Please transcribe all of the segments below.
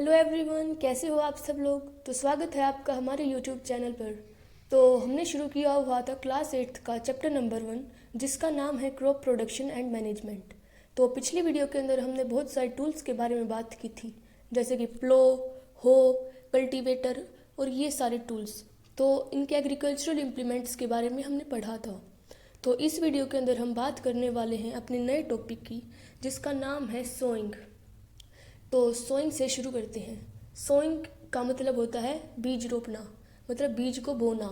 Hello everyone, कैसे हो आप सब लोग। तो स्वागत है आपका हमारे यूट्यूब चैनल पर। तो हमने शुरू किया हुआ था क्लास 8 का चैप्टर नंबर 1, जिसका नाम है क्रॉप प्रोडक्शन एंड मैनेजमेंट। तो पिछली वीडियो के अंदर हमने बहुत सारे टूल्स के बारे में बात की थी, जैसे कि प्लो, हो, कल्टीवेटर और ये सारे टूल्स। तो इनके एग्रीकल्चरल इम्प्लीमेंट्स के बारे में हमने पढ़ा था। तो इस वीडियो के अंदर हम बात करने वाले हैं अपने नए टॉपिक की, जिसका नाम है सोइंग। तो सोइंग से शुरू करते हैं। सोइंग का मतलब होता है बीज रोपना, मतलब बीज को बोना।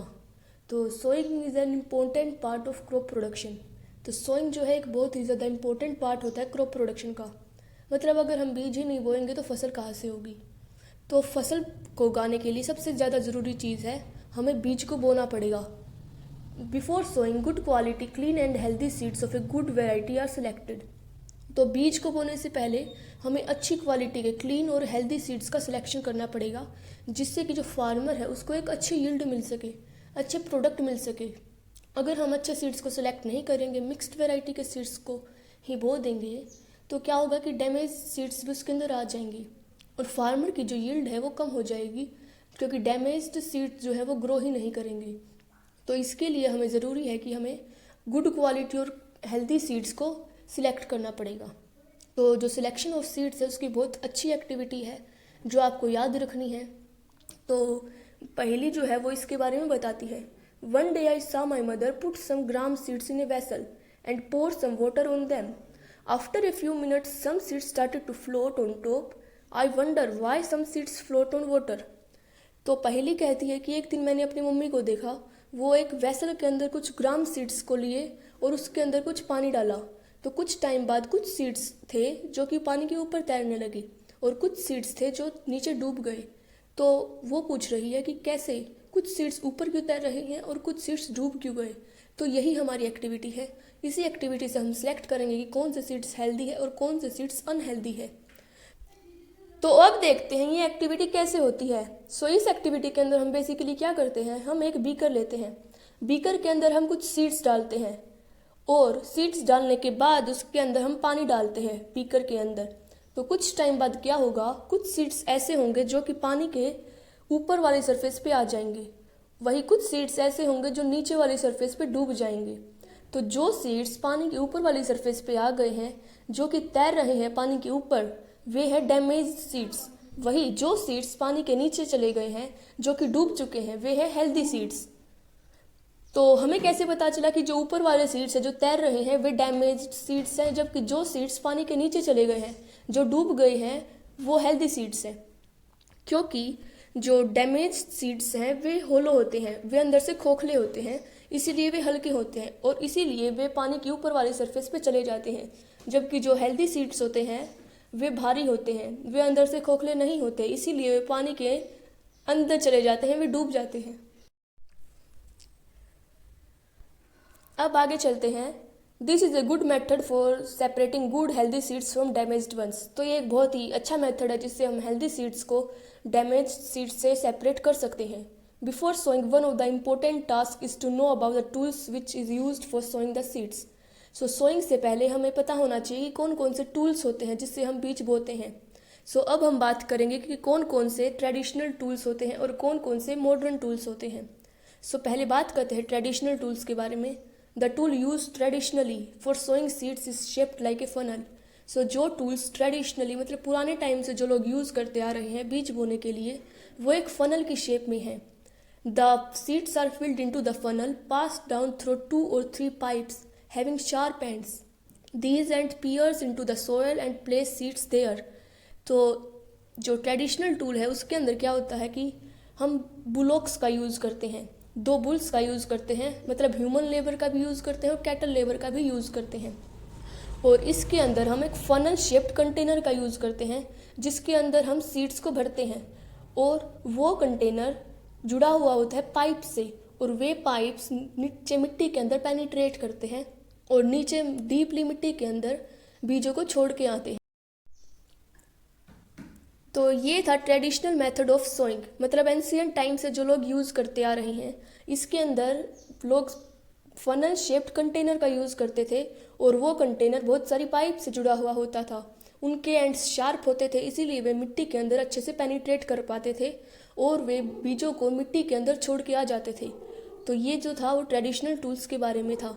तो sowing is an important part of crop production. तो सोइंग जो है एक बहुत ही ज़्यादा इम्पोर्टेंट पार्ट होता है क्रॉप प्रोडक्शन का। मतलब अगर हम बीज ही नहीं बोएंगे तो फसल कहाँ से होगी। तो फसल को उगाने के लिए सबसे ज़्यादा ज़रूरी चीज़ है, हमें बीज को बोना पड़ेगा। Before sowing good quality clean and healthy seeds of a good variety are selected. तो बीज को बोने से पहले हमें अच्छी क्वालिटी के क्लीन और हेल्दी सीड्स का सिलेक्शन करना पड़ेगा, जिससे कि जो फार्मर है उसको एक अच्छी यील्ड मिल सके, अच्छे प्रोडक्ट मिल सके। अगर हम अच्छे सीड्स को सिलेक्ट नहीं करेंगे, मिक्स्ड वैरायटी के सीड्स को ही बो देंगे, तो क्या होगा कि डैमेज सीड्स भी उसके अंदर आ जाएंगे और फार्मर की जो यील्ड है वो कम हो जाएगी, क्योंकि डैमेज्ड सीड्स जो है वो ग्रो ही नहीं करेंगे। तो इसके लिए हमें ज़रूरी है कि हमें गुड क्वालिटी और हेल्दी सीड्स को सिलेक्ट करना पड़ेगा। तो जो सिलेक्शन ऑफ सीड्स है उसकी बहुत अच्छी एक्टिविटी है जो आपको याद रखनी है। तो पहली जो है वो इसके बारे में बताती है। One day I saw my mother put some gram seeds in a vessel and pour some water on them. After a few minutes some seeds started to float on top. I wonder why some seeds float on water. तो पहली कहती है कि एक दिन मैंने अपनी mummy को देखा, वो एक वेसल के अंदर कुछ ग्राम सीड्स को लिए और उसके अंदर कुछ पानी डाला। तो कुछ टाइम बाद कुछ सीड्स थे जो कि पानी के ऊपर तैरने लगे और कुछ सीड्स थे जो नीचे डूब गए। तो वो पूछ रही है कि कैसे कुछ सीड्स ऊपर क्यों तैर रहे हैं और कुछ सीड्स डूब क्यों गए। तो यही हमारी एक्टिविटी है। इसी एक्टिविटी से हम सिलेक्ट करेंगे कि कौन से सीड्स हेल्दी है और कौन से सीड्स अनहेल्दी है। तो अब देखते हैं ये एक्टिविटी कैसे होती है। सो इस एक्टिविटी के अंदर हम बेसिकली क्या करते हैं, हम एक बीकर लेते हैं। बीकर के अंदर हम कुछ सीड्स डालते हैं और सीड्स डालने के बाद उसके अंदर हम पानी डालते हैं बीकर के अंदर। तो कुछ टाइम बाद क्या होगा, कुछ सीड्स ऐसे होंगे जो कि पानी के ऊपर वाली सरफेस पे आ जाएंगे, वही कुछ सीड्स ऐसे होंगे जो नीचे वाली सरफेस पे डूब जाएंगे। तो जो सीड्स पानी के ऊपर वाली सरफेस पे आ गए हैं, जो कि तैर रहे हैं पानी के ऊपर, वे है डैमेज सीड्स। वही जो सीड्स पानी के नीचे चले गए हैं, जो कि डूब चुके हैं, वे है हेल्दी सीड्स। तो हमें कैसे पता चला कि जो ऊपर वाले सीड्स हैं जो तैर रहे हैं वे डैमेज्ड सीड्स हैं, जबकि जो सीड्स पानी के नीचे चले गए हैं, जो डूब गए हैं, वो हेल्दी सीड्स हैं। क्योंकि जो डैमेज्ड सीड्स हैं वे होलो होते हैं, वे अंदर से खोखले होते हैं, इसीलिए वे हल्के होते हैं और इसीलिए वे पानी की ऊपर वाली सरफेस पे चले जाते हैं। जबकि जो हेल्दी सीड्स होते हैं वे भारी होते हैं, वे अंदर से खोखले नहीं होते, इसीलिए वे पानी के अंदर चले जाते हैं, वे डूब जाते हैं। अब आगे चलते हैं। This is a good method for separating good healthy seeds from damaged ones. तो ये एक बहुत ही अच्छा मेथड है जिससे हम हेल्दी सीड्स को डैमेज सीड्स से सेपरेट कर सकते हैं। Before sowing one of the important task is to know about the tools which is used for sowing the seeds. So sowing से पहले हमें पता होना चाहिए कि कौन कौन से टूल्स होते हैं जिससे हम बीज बोते हैं। सो अब हम बात करेंगे कि कौन कौन से ट्रेडिशनल टूल्स होते हैं और कौन कौन से मॉडर्न टूल्स होते हैं। सो पहले बात करते हैं ट्रेडिशनल टूल्स के बारे में। The tool used traditionally for sowing seeds is shaped like a funnel. So जो tools traditionally मतलब पुराने टाइम से जो लोग यूज़ करते आ रहे हैं बीज बोने के लिए, वो एक फनल की शेप में है। The seeds are filled into the funnel, passed down through 2 or 3 pipes having sharp ends. These ends pierce into the soil and place seeds there. तो जो ट्रेडिशनल टूल है उसके अंदर क्या होता है कि हम बुलॉक्स का यूज़ करते हैं, 2 बुल्स का यूज़ करते हैं, मतलब ह्यूमन लेबर का भी यूज़ करते हैं और कैटल लेबर का भी यूज़ करते हैं। और इसके अंदर हम एक फनल शेप्ड कंटेनर का यूज़ करते हैं जिसके अंदर हम सीड्स को भरते हैं और वो कंटेनर जुड़ा हुआ होता है पाइप से और वे पाइप्स नीचे मिट्टी के अंदर पेनिट्रेट करते हैं और नीचे डीपली मिट्टी के अंदर बीजों को छोड़ के आते हैं। तो ये था ट्रेडिशनल मेथड ऑफ सोइंग, मतलब एंशियंट टाइम से जो लोग यूज़ करते आ रहे हैं। इसके अंदर लोग फनल शेप्ड कंटेनर का यूज़ करते थे और वो कंटेनर बहुत सारी पाइप से जुड़ा हुआ होता था। उनके एंड्स शार्प होते थे, इसीलिए वे मिट्टी के अंदर अच्छे से पेनिट्रेट कर पाते थे और वे बीजों को मिट्टी के अंदर छोड़ के आ जाते थे। तो ये जो था वो ट्रेडिशनल टूल्स के बारे में था।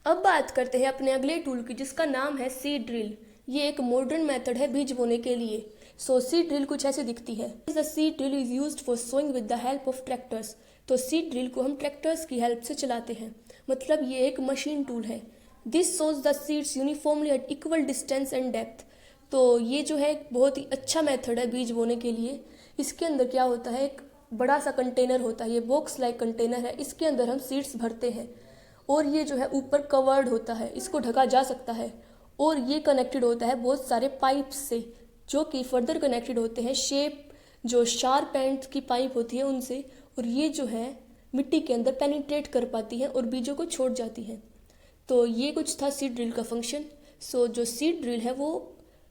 अब बात करते हैं अपने अगले टूल की, जिसका नाम है सीड ड्रिल। ये एक मॉडर्न मेथड है बीज बोने के लिए। सीड ड्रिल कुछ ऐसे दिखती है। The seed drill is used for sowing with the help of tractors. तो सीड ड्रिल को हम ट्रैक्टर्स की हेल्प से चलाते हैं, मतलब ये एक मशीन टूल है। This shows the seeds uniformly eight equal distance and depth. तो ये जो है एक बहुत ही अच्छा मेथड है बीज बोने के लिए। इसके अंदर क्या होता है, एक बड़ा सा कंटेनर होता है, ये बॉक्स लाइक कंटेनर है, इसके अंदर हम सीड्स भरते हैं और ये जो है ऊपर कवर्ड होता है, इसको ढका जा सकता है और ये कनेक्टेड होता है बहुत सारे पाइप्स से, जो कि फर्दर कनेक्टेड होते हैं शेप जो शार्प एंड की पाइप होती है उनसे, और ये जो है मिट्टी के अंदर पेनिट्रेट कर पाती है और बीजों को छोड़ जाती है। तो ये कुछ था सीड ड्रिल का फंक्शन। जो सीड ड्रिल है वो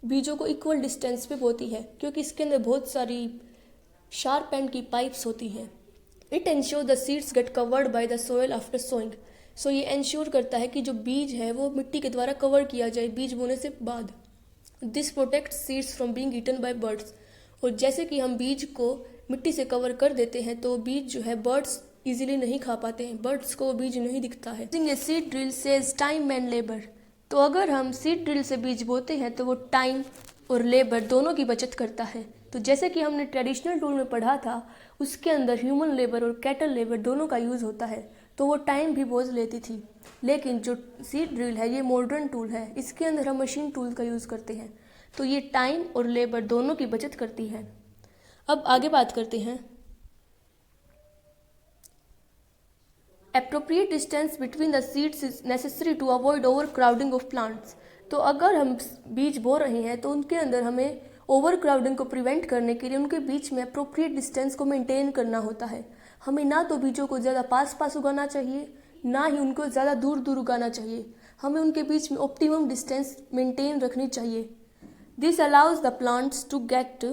बीजों को इक्वल डिस्टेंस पे बोती है, क्योंकि इसके अंदर बहुत सारी शार्प एंड की पाइप्स होती हैं। It ensure the seeds get covered by the soil after sowing. ये एंश्योर करता है कि जो बीज है वो मिट्टी के द्वारा कवर किया जाए बीज बोने से बाद। This protect seeds from being eaten by birds. और जैसे कि हम बीज को मिट्टी से कवर कर देते हैं तो बीज जो है बर्ड्स इजीली नहीं खा पाते हैं, बर्ड्स को बीज नहीं दिखता है। Seed drill saves time and labour. तो अगर हम सीड ड्रिल से बीज बोते हैं तो वो टाइम और लेबर दोनों की बचत करता है। तो जैसे कि हमने ट्रेडिशनल टूल में पढ़ा था, उसके अंदर ह्यूमन लेबर और कैटल लेबर दोनों का यूज़ होता है, तो वो टाइम भी बहुत लेती थी। लेकिन जो सीड ड्रिल है ये मॉडर्न टूल है, इसके अंदर हम मशीन टूल का यूज़ करते हैं, तो ये टाइम और लेबर दोनों की बचत करती है। अब आगे बात करते हैं appropriate distance between the seeds is necessary to avoid overcrowding of plants. तो अगर हम बीज बो रहे हैं तो उनके अंदर हमें ओवर क्राउडिंग को प्रिवेंट करने के लिए उनके बीच में अप्रोप्रिएट डिस्टेंस को मेंटेन करना होता है। हमें ना तो बीजों को ज़्यादा पास पास उगाना चाहिए, ना ही उनको ज़्यादा दूर दूर उगाना चाहिए। हमें उनके बीच में ऑप्टिमम डिस्टेंस मेंटेन रखनी चाहिए। This allows the plants to get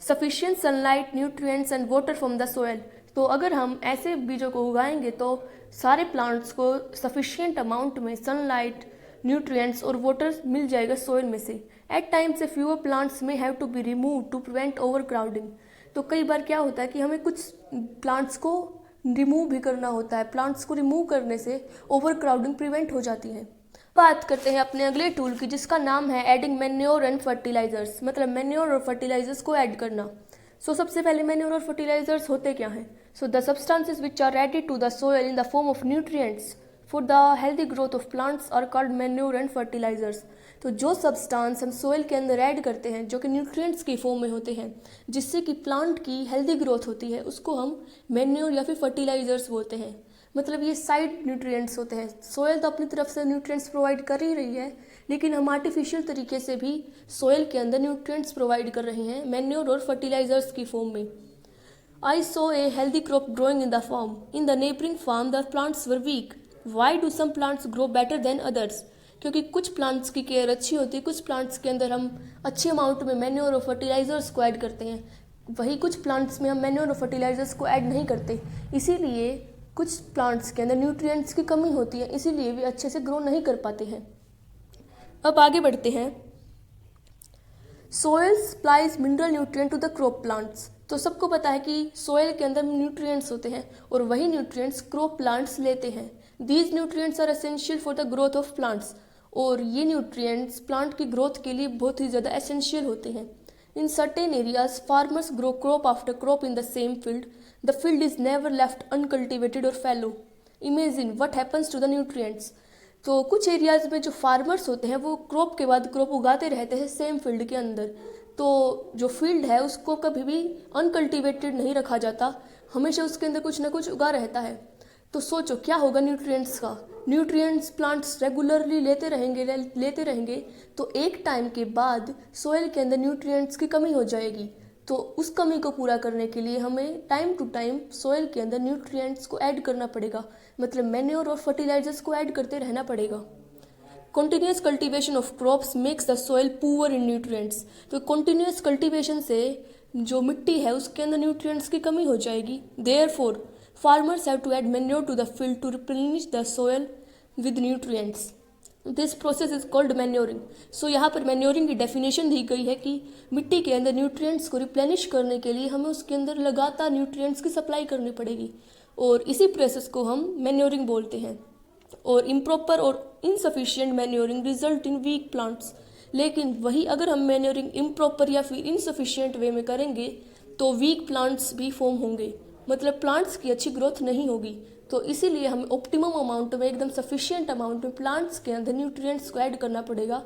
sufficient sunlight, nutrients and water from the soil. तो अगर हम ऐसे बीजों को उगाएंगे तो सारे प्लांट्स को सफिशिएंट अमाउंट में सनलाइट, न्यूट्रिएंट्स और वाटर मिल जाएगा सोयल में से। At times a fewer plants में have to be remove to prevent overcrowding. तो कई बार क्या होता है कि हमें कुछ प्लांट्स को रिमूव भी करना होता है। प्लांट्स को रिमूव करने से ओवर क्राउडिंग प्रिवेंट हो जाती है। बात करते हैं अपने अगले टूल की, जिसका नाम है एडिंग मैन्योर एंड फर्टिलाइजर्स, मतलब मैन्योर और फर्टिलाइजर्स को ऐड करना। सबसे पहले मैन्योर और फर्टिलाइजर्स होते क्या हैं? The substances which are added to the soil in the form of nutrients for the healthy growth of plants are called manure and fertilizers. तो जो सब्सटेंस हम सोयल के अंदर ऐड करते हैं जो कि न्यूट्रिएंट्स की फॉर्म में होते हैं, जिससे कि प्लांट की हेल्दी ग्रोथ होती है, उसको हम मैन्योर या फिर फर्टिलाइजर्स बोलते हैं। मतलब ये साइड न्यूट्रिएंट्स होते हैं। सोयल तो अपनी तरफ से न्यूट्रिएंट्स प्रोवाइड कर ही रही है, लेकिन हम आर्टिफिशियल तरीके से भी सोयल के अंदर न्यूट्रिएंट्स प्रोवाइड कर रहे हैं मैन्योर और फर्टिलाइजर्स की फॉर्म में। I saw a healthy crop growing in the farm. In the neighbouring farm the plants were weak. Why do some plants grow better than others? क्योंकि कुछ प्लांट्स की care अच्छी होती है, कुछ प्लांट्स के अंदर हम अच्छे अमाउंट में मैन्योर और फर्टिलाइजर्स को ऐड करते हैं, वही कुछ प्लांट्स में हम मैन्योर और फर्टिलाइजर्स को ऐड नहीं करते। इसीलिए कुछ प्लांट्स के अंदर न्यूट्रिएंट्स की कमी होती है, इसीलिए वे अच्छे से ग्रो नहीं कर पाते हैं। अब आगे बढ़ते हैं। Soil supplies mineral nutrient to the crop plants. तो सबको पता है कि सोयल के अंदर न्यूट्रिएंट्स होते हैं और वही न्यूट्रिएंट्स क्रॉप प्लांट्स लेते हैं। These nutrients are essential for the growth of plants. और ये न्यूट्रिएंट्स प्लांट की ग्रोथ के लिए बहुत ही ज़्यादा एसेंशियल होते हैं। In certain areas farmers grow crop after crop in the same field. The field is never left uncultivated or fallow. Imagine what happens to the nutrients. तो कुछ एरियाज में जो फार्मर्स होते हैं वो क्रॉप के बाद क्रॉप उगाते रहते हैं सेम फील्ड के अंदर। तो जो फील्ड है उसको कभी भी अनकल्टिवेटेड नहीं रखा जाता, हमेशा उसके अंदर कुछ ना कुछ उगा रहता है। तो सोचो क्या होगा न्यूट्रिएंट्स का। न्यूट्रिएंट्स प्लांट्स रेगुलरली लेते रहेंगे तो एक टाइम के बाद सोयल के अंदर न्यूट्रिएंट्स की कमी हो जाएगी। तो उस कमी को पूरा करने के लिए हमें टाइम टू टाइम सोयल के अंदर न्यूट्रिएंट्स को ऐड करना पड़ेगा, मतलब मैन्योर और फर्टिलाइजर्स को ऐड करते रहना पड़ेगा। Continuous cultivation of crops makes the soil poor in nutrients. तो कंटिन्यूस कल्टीवेशन से जो मिट्टी है उसके अंदर न्यूट्रिएंट्स की कमी हो जाएगी। Therefore farmers have to add manure to the field to replenish the soil with nutrients. This process is called manuring. So यहाँ पर मैन्योरिंग की डेफिनेशन दी गई है कि मिट्टी के अंदर न्यूट्रिएंट्स को रिप्लेनिश करने के लिए हमें उसके अंदर लगातार न्यूट्रिएंट्स की सप्लाई करनी पड़ेगी, और इसी प्रोसेस को हम मैन्योरिंग बोलते हैं। और इम्प्रॉपर और insufficient manuring result in weak plants. लेकिन वही अगर हम मैन्योरिंग इम्प्रॉपर या फिर इनसफिशिएंट वे में करेंगे तो वीक प्लांट्स भी फॉर्म होंगे, मतलब प्लांट्स की अच्छी ग्रोथ नहीं होगी। तो इसीलिए हमें ऑप्टिमम अमाउंट में, एकदम सफिशिएंट अमाउंट में प्लांट्स के अंदर न्यूट्रिएंट्स को ऐड करना पड़ेगा।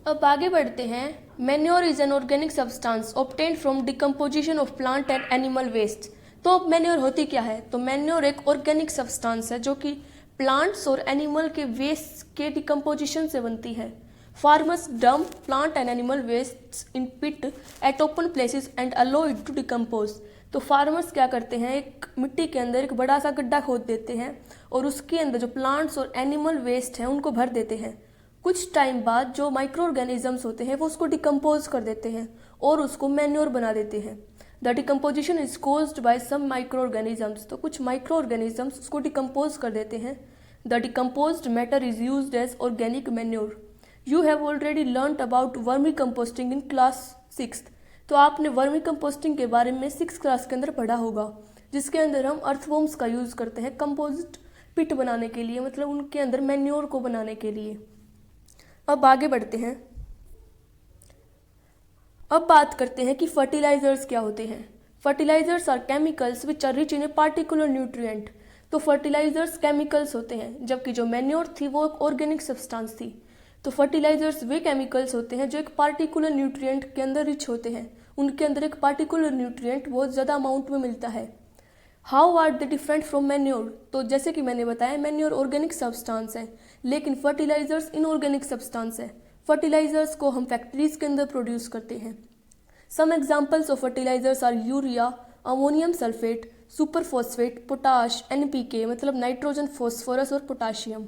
अब आगे बढ़ते हैं। Manure is an organic substance obtained from decomposition of plant and animal waste. तो अब मैन्योर होती क्या है? तो मैन्योर एक ऑर्गेनिक सब्सटेंस है जो कि प्लांट्स और एनिमल के वेस्ट के डिकम्पोजिशन से बनती है। Farmers dump plant and animal waste in pit at open places and allow it to decompose. तो फार्मर्स क्या करते हैं, एक मिट्टी के अंदर एक बड़ा सा गड्ढा खोद देते हैं और उसके अंदर जो प्लांट्स और एनिमल वेस्ट हैं उनको भर देते हैं। कुछ टाइम बाद जो माइक्रो ऑर्गेनिजम्स होते हैं वो उसको डिकम्पोज कर देते हैं और उसको मैन्योर बना देते हैं। The decomposition is caused by some microorganisms. तो कुछ माइक्रो ऑर्गेनिजम्स उसको डिकम्पोज कर देते हैं। The decomposed matter is used as organic manure. You have already learned about vermicomposting in class 6th। तो आपने वर्मी कंपोस्टिंग के बारे में 6th क्लास के अंदर पढ़ा होगा, जिसके अंदर हम अर्थवॉर्म्स का यूज़ करते हैं कंपोजिट पिट बनाने के लिए, मतलब उनके अंदर मैन्योर को बनाने के लिए। अब आगे बढ़ते हैं। अब बात करते हैं कि फर्टिलाइजर्स क्या होते हैं। Fertilizers are chemicals which are rich in a particular nutrient. तो फर्टिलाइजर्स केमिकल्स होते हैं, जबकि जो मैन्योर थी वो एक ऑर्गेनिक सब्सटेंस थी। तो फर्टिलाइजर्स वे केमिकल्स होते हैं जो एक पार्टिकुलर न्यूट्रिएंट के अंदर रिच होते हैं, उनके अंदर एक पार्टिकुलर न्यूट्रिएंट बहुत ज़्यादा अमाउंट में मिलता है। How are they different from manure? तो जैसे कि मैंने बताया, मैन्योर ऑर्गेनिक सब्सटेंस है, लेकिन फर्टिलाइजर्स इनऑर्गेनिक सब्सटेंस है। फर्टिलाइजर्स को हम फैक्ट्रीज के अंदर प्रोड्यूस करते हैं। Some examples of fertilizers are urea, ammonium sulphate, super phosphate, potash, NPK मतलब नाइट्रोजन, फॉस्फोरस और पोटाशियम।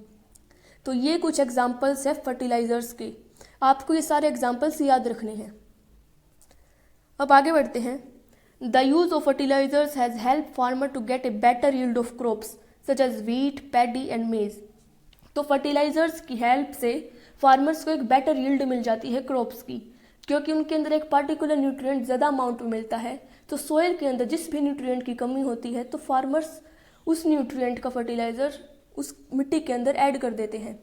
तो ये कुछ एग्जाम्पल्स है फर्टिलाइजर्स के। आपको ये सारे एग्जाम्पल्स याद रखने हैं। अब आगे बढ़ते हैं। The use of fertilizers has help farmer to get a better yield of crops such as wheat, paddy and maize. तो फर्टिलाइजर्स की हेल्प से फार्मर्स को एक बेटर यील्ड मिल जाती है क्रॉप्स की, क्योंकि उनके अंदर एक पार्टिकुलर न्यूट्रिएंट ज़्यादा अमाउंट में मिलता है। तो सोइल के अंदर जिस भी न्यूट्रिएंट की कमी होती है तो फार्मर्स उस न्यूट्रिएंट का फर्टिलाइजर उस मिट्टी के अंदर ऐड कर देते हैं।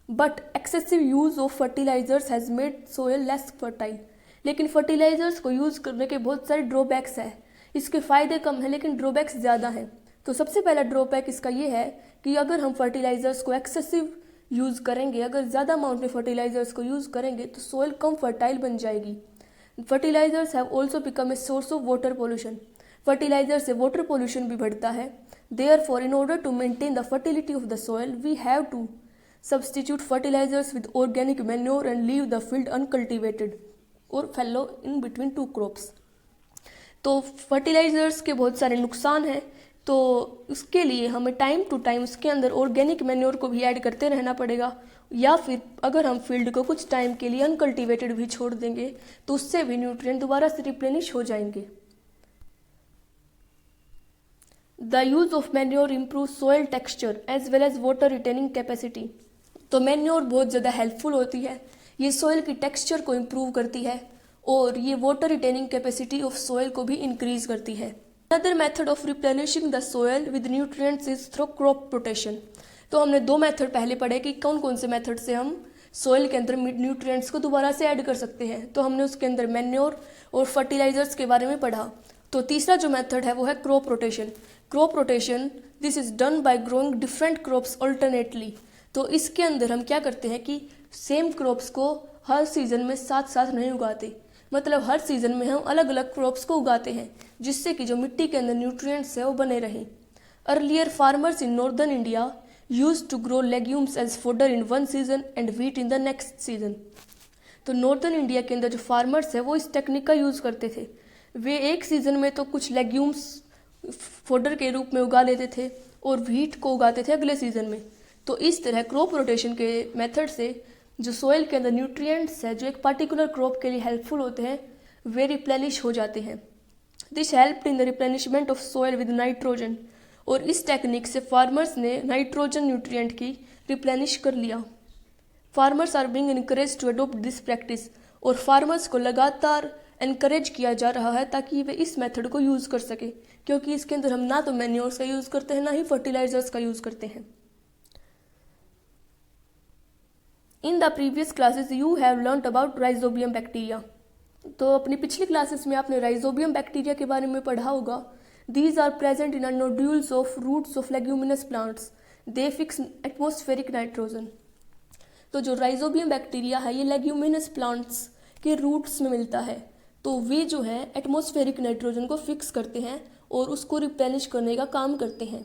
But excessive use of fertilizers has made soil less fertile. लेकिन फर्टिलाइजर्स को यूज़ करने के बहुत सारे ड्रॉबैक्स हैं। इसके फ़ायदे कम हैं लेकिन ड्रॉबैक्स ज़्यादा हैं। तो सबसे पहला ड्रॉबैक इसका ये है कि अगर हम फर्टिलाइजर्स को एक्सेसिव यूज़ करेंगे, अगर ज़्यादा अमाउंट में फर्टिलाइजर्स को यूज़ करेंगे तो सोयल कम फर्टाइल बन जाएगी। Fertilizers have also become a source of water pollution. Fertilizer से वाटर पोल्यूशन भी बढ़ता है। Therefore in order to maintain the fertility of the soil we have to substitute fertilizers with organic manure and leave the field uncultivated or fallow in between two crops. तो fertilizers के बहुत सारे नुकसान हैं, तो उसके लिए हमें टाइम टू टाइम उसके अंदर ऑर्गेनिक मैन्योर को भी ऐड करते रहना पड़ेगा, या फिर अगर हम फील्ड को कुछ टाइम के लिए अनकल्टिवेटेड भी छोड़ देंगे तो उससे भी न्यूट्रिएंट दोबारा से रिप्लेनिश हो जाएंगे। The use of manure improve soil texture as well as water retaining capacity. तो मैन्योर बहुत ज़्यादा हेल्पफुल होती है, ये सोयल की टेक्सचर को इम्प्रूव करती है और ये water retaining capacity of soil को भी इंक्रीज करती है। Another method of replenishing the soil with nutrients is through crop rotation. तो हमने दो मेथड पहले पढ़े कि कौन कौन से मेथड से हम सोयल के अंदर न्यूट्रिएंट्स को दोबारा से ऐड कर सकते हैं। तो हमने उसके अंदर मैन्योर और फर्टिलाइजर्स के बारे में पढ़ा। तो तीसरा जो मेथड है वो है crop rotation. Crop rotation this is done by growing different crops alternately. तो इसके अंदर हम क्या करते हैं कि सेम क्रॉप्स को हर सीज़न में साथ साथ नहीं उगाते, मतलब हर सीज़न में हम अलग अलग क्रॉप्स को उगाते हैं जिससे कि जो मिट्टी के अंदर न्यूट्रिएंट्स है वो बने रहें। Earlier farmers in northern India used to grow legumes as fodder in one season and wheat in the next season. तो नॉर्दर्न इंडिया के अंदर जो फार्मर्स है वो इस टेक्निक का यूज़ करते थे। वे एक सीज़न में तो कुछ लेग्यूम्स फोडर के रूप में उगा लेते थे और व्हीट को उगाते थे अगले सीज़न में। तो इस तरह क्रॉप रोटेशन के मेथड से जो सोयल के अंदर न्यूट्रिएंट्स है जो एक पर्टिकुलर क्रॉप के लिए हेल्पफुल होते हैं वे रिप्लेनिश हो जाते हैं। This helped in the replenishment of soil with nitrogen. और इस टेक्निक से फार्मर्स ने नाइट्रोजन न्यूट्रिएंट की रिप्लेनिश कर लिया। Farmers are being encourage to adopt this practice, और फार्मर्स को लगातार इनकरेज किया जा रहा है ताकि वे इस मेथड को यूज़ कर सके, क्योंकि इसके अंदर हम ना तो मैन्योर्स का यूज़ करते हैं ना ही फर्टिलाइजर्स का यूज़ करते हैं। In the previous classes you have learned about rhizobium bacteria. तो अपनी पिछली क्लासेस में आपने राइजोबियम बैक्टीरिया के बारे में पढ़ा होगा। These are present in nodules of roots of leguminous plants, they fix atmospheric nitrogen. तो जो राइजोबियम बैक्टीरिया है ये लेग्यूमिनस प्लांट्स के रूट्स में मिलता है, तो वे जो है एटमॉस्फेरिक नाइट्रोजन को फिक्स करते हैं और उसको रिप्लेनिश करने का काम करते हैं।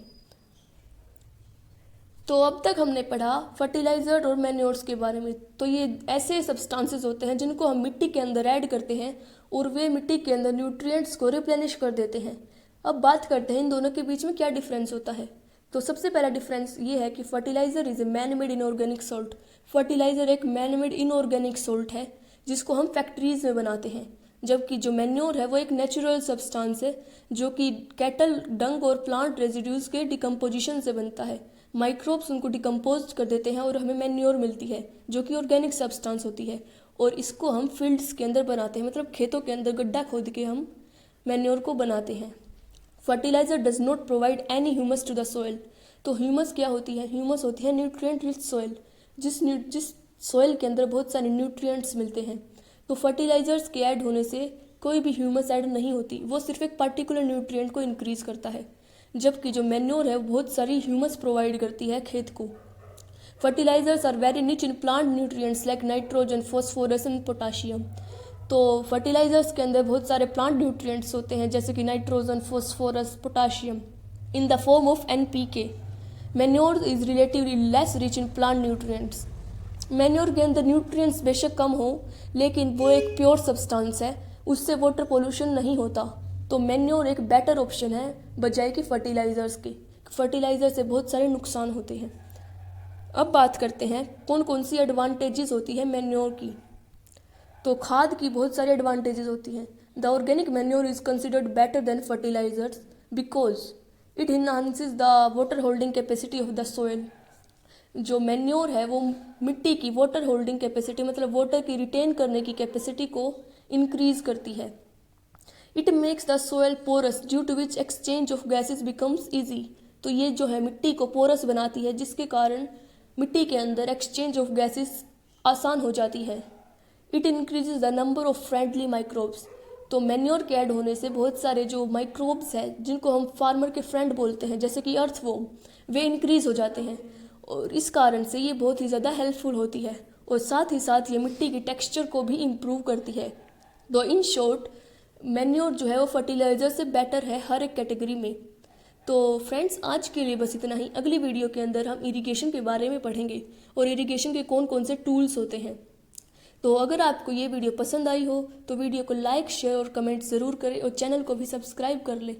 तो अब तक हमने पढ़ा फर्टिलाइजर और मैन्योर्स के बारे में। तो ये ऐसे सब्सटेंसेस होते हैं जिनको हम मिट्टी के अंदर ऐड करते हैं और वे मिट्टी के अंदर न्यूट्रिएंट्स को रिप्लेनिश कर देते हैं। अब बात करते हैं इन दोनों के बीच में क्या डिफरेंस होता है। तो सबसे पहला डिफरेंस ये है कि fertilizer is a man made inorganic salt. Fertilizer एक मैन मेड इनऑर्गेनिक सॉल्ट है जिसको हम फैक्ट्रीज में बनाते हैं, जबकि जो मैन्योर है वो एक नेचुरल सब्सटेंस है जो कि कैटल डंग और प्लांट रेजिड्यूज के डिकम्पोजिशन से बनता है। माइक्रोब्स उनको डिकम्पोज कर देते हैं और हमें मैन्योर मिलती है जो कि ऑर्गेनिक सब्सटेंस होती है, और इसको हम फील्ड्स के अंदर बनाते हैं, मतलब खेतों के अंदर गड्ढा खोद के हम मैन्योर को बनाते हैं। Fertilizer does not provide any humus to the soil. तो ह्यूमस क्या होती है? ह्यूमस होती है न्यूट्रिएंट रिच सोइल, जिस सोइल के अंदर बहुत सारे न्यूट्रिएंट्स मिलते हैं। तो फर्टिलाइजर्स के ऐड होने से कोई भी ह्यूमस ऐड नहीं होती, वो सिर्फ एक पर्टिकुलर न्यूट्रिएंट को इंक्रीज करता है, जबकि जो मैन्योर है वो बहुत सारी ह्यूमस प्रोवाइड करती है खेत को। Fertilizers are very rich in plant nutrients like nitrogen, phosphorus and potassium. तो फर्टिलाइजर्स के अंदर बहुत सारे प्लांट न्यूट्रिएंट्स होते हैं जैसे कि nitrogen, phosphorus, potassium in the form of NPK। Manure is relatively less rich in plant nutrients. Manure के अंदर न्यूट्रिएंट्स बेशक कम हो, लेकिन वो एक प्योर सब्सटेंस है, उससे वाटर पोल्यूशन नहीं होता। तो मैन्योर एक बेटर ऑप्शन है बजाय कि फर्टिलाइजर्स के। फर्टिलाइजर से बहुत सारे नुकसान होते हैं। अब बात करते हैं कौन कौन सी एडवांटेजेस होती है मैन्योर की। तो खाद की बहुत सारी एडवांटेजेस होती हैं। The organic manure is considered better than fertilisers because it enhances the water holding capacity of the soil. जो मैन्योर है वो मिट्टी की वाटर होल्डिंग कैपेसिटी, मतलब वाटर की रिटेन करने की कैपेसिटी को इंक्रीज करती है। It makes the soil porous due to which exchange of gases becomes easy. तो ये जो है मिट्टी को पोरस बनाती है, जिसके कारण मिट्टी के अंदर एक्सचेंज ऑफ गैसेस आसान हो जाती है। It increases the number of friendly microbes. तो मैन्योर के ऐड होने से बहुत सारे जो माइक्रोब्स हैं जिनको हम फार्मर के फ्रेंड बोलते हैं जैसे कि अर्थवॉर्म, वे इंक्रीज हो जाते हैं, और इस कारण से ये बहुत ही ज़्यादा हेल्पफुल होती है, और साथ ही साथ ये मिट्टी की टेक्सचर को भी इम्प्रूव करती है। तो इन शॉर्ट मैन्योर जो है वो फर्टिलाइजर से बेटर है हर एक कैटेगरी में। तो फ्रेंड्स, आज के लिए बस इतना ही। अगली वीडियो के अंदर हम इरिगेशन के बारे में पढ़ेंगे और इरिगेशन के कौन कौन से टूल्स होते हैं। तो अगर आपको ये वीडियो पसंद आई हो तो वीडियो को लाइक, शेयर और कमेंट ज़रूर करें और चैनल को भी सब्सक्राइब कर लें।